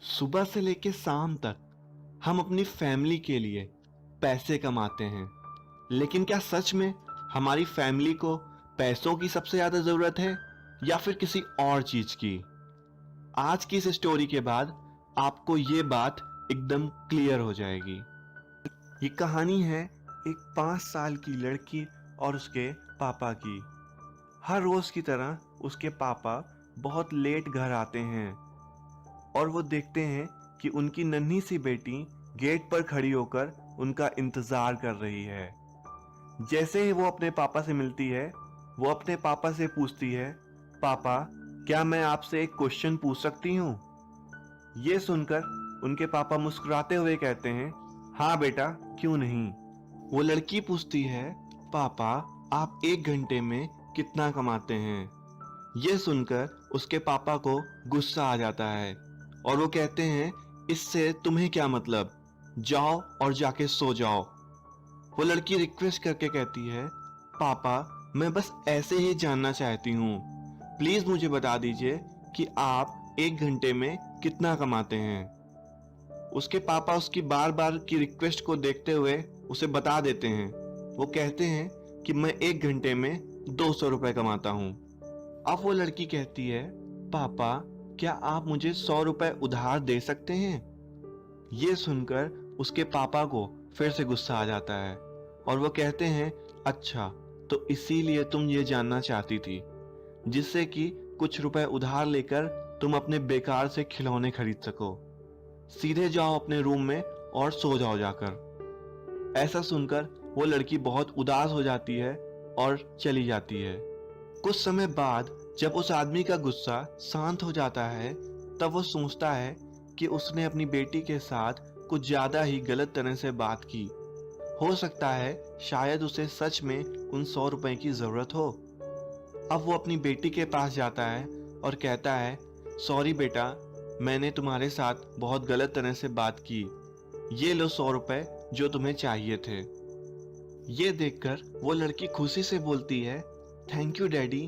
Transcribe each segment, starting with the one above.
सुबह से लेके शाम तक हम अपनी फैमिली के लिए पैसे कमाते हैं, लेकिन क्या सच में हमारी फैमिली को पैसों की सबसे ज्यादा जरूरत है या फिर किसी और चीज की? आज की इस स्टोरी के बाद आपको ये बात एकदम क्लियर हो जाएगी। ये कहानी है एक 5 साल की लड़की और उसके पापा की। हर रोज की तरह उसके पापा बहुत लेट घर आते हैं और वो देखते हैं कि उनकी नन्ही सी बेटी गेट पर खड़ी होकर उनका इंतजार कर रही है। जैसे ही वो अपने पापा से मिलती है, वो अपने पापा से पूछती है, पापा क्या मैं आपसे एक क्वेश्चन पूछ सकती हूँ? ये सुनकर उनके पापा मुस्कुराते हुए कहते हैं, हाँ बेटा, क्यों नहीं। वो लड़की पूछती है, पापा आप 1 घंटे में कितना कमाते हैं? ये सुनकर उसके पापा को गुस्सा आ जाता है और वो कहते हैं, इससे तुम्हें क्या मतलब, जाओ और जाके सो जाओ। वो लड़की रिक्वेस्ट करके कहती है, पापा मैं बस ऐसे ही जानना चाहती हूँ, प्लीज मुझे बता दीजिए कि आप 1 घंटे में कितना कमाते हैं। उसके पापा उसकी बार बार की रिक्वेस्ट को देखते हुए उसे बता देते हैं। वो कहते हैं कि मैं 1 घंटे में 200 रुपए कमाता हूँ। अब वो लड़की कहती है, पापा क्या आप मुझे 100 रुपए उधार दे सकते हैं? ये सुनकर उसके पापा को फिर से गुस्सा आ जाता है और वो कहते हैं, अच्छा तो इसीलिए तुम ये जानना चाहती थी, जिससे कि कुछ रुपए उधार लेकर तुम अपने बेकार से खिलौने खरीद सको। सीधे जाओ अपने रूम में और सो जाओ जाकर। ऐसा सुनकर वो लड़की बहुत उदास हो जाती है और चली जाती है। कुछ समय बाद जब उस आदमी का गुस्सा शांत हो जाता है, तब वो सोचता है कि उसने अपनी बेटी के साथ कुछ ज्यादा ही गलत तरह से बात की। हो सकता है शायद उसे सच में उन 100 रुपए की जरूरत हो। अब वो अपनी बेटी के पास जाता है और कहता है, सॉरी बेटा, मैंने तुम्हारे साथ बहुत गलत तरह से बात की, ये लो 100 रुपए जो तुम्हें चाहिए थे। ये देखकर वो लड़की खुशी से बोलती है, थैंक यू डैडी।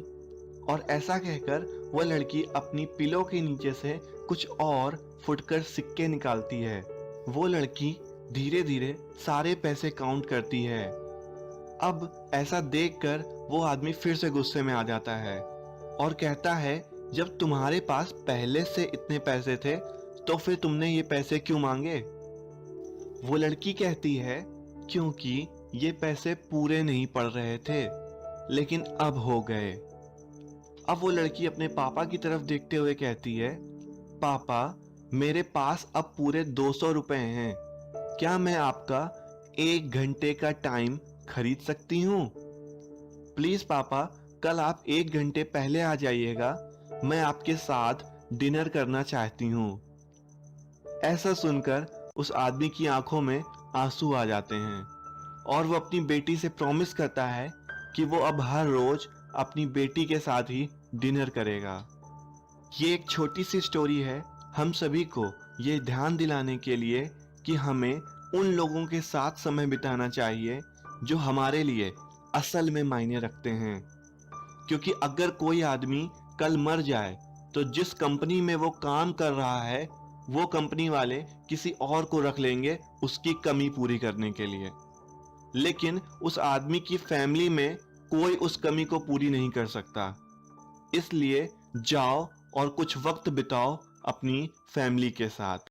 और ऐसा कहकर वो लड़की अपनी पिलो के नीचे से कुछ और फुटकर सिक्के निकालती है। वो लड़की धीरे धीरे सारे पैसे काउंट करती है। अब ऐसा देखकर वो आदमी फिर से गुस्से में आ जाता है और कहता है, जब तुम्हारे पास पहले से इतने पैसे थे तो फिर तुमने ये पैसे क्यों मांगे? वो लड़की कहती है, क्योंकि ये पैसे पूरे नहीं पड़ रहे थे, लेकिन अब हो गए। अब वो लड़की अपने पापा की तरफ देखते हुए कहती है, पापा मेरे पास अब पूरे 200 रुपए हैं, क्या मैं आपका 1 घंटे का टाइम खरीद सकती हूँ? प्लीज पापा, कल आप 1 घंटे पहले आ जाइएगा, मैं आपके साथ डिनर करना चाहती हूँ। ऐसा सुनकर उस आदमी की आंखों में आंसू आ जाते हैं और वो अपनी बेटी से प्रॉमिस करता है कि वो अब हर रोज अपनी बेटी के साथ ही डिनर करेगा। ये एक छोटी सी स्टोरी है हम सभी को ये ध्यान दिलाने के लिए कि हमें उन लोगों के साथ समय बिताना चाहिए जो हमारे लिए असल में मायने रखते हैं। क्योंकि अगर कोई आदमी कल मर जाए तो जिस कंपनी में वो काम कर रहा है, वो कंपनी वाले किसी और को रख लेंगे उसकी कमी पूरी करने के लिए, लेकिन उस आदमी की फैमिली में कोई उस कमी को पूरी नहीं कर सकता। इसलिए जाओ और कुछ वक्त बिताओ अपनी फैमिली के साथ।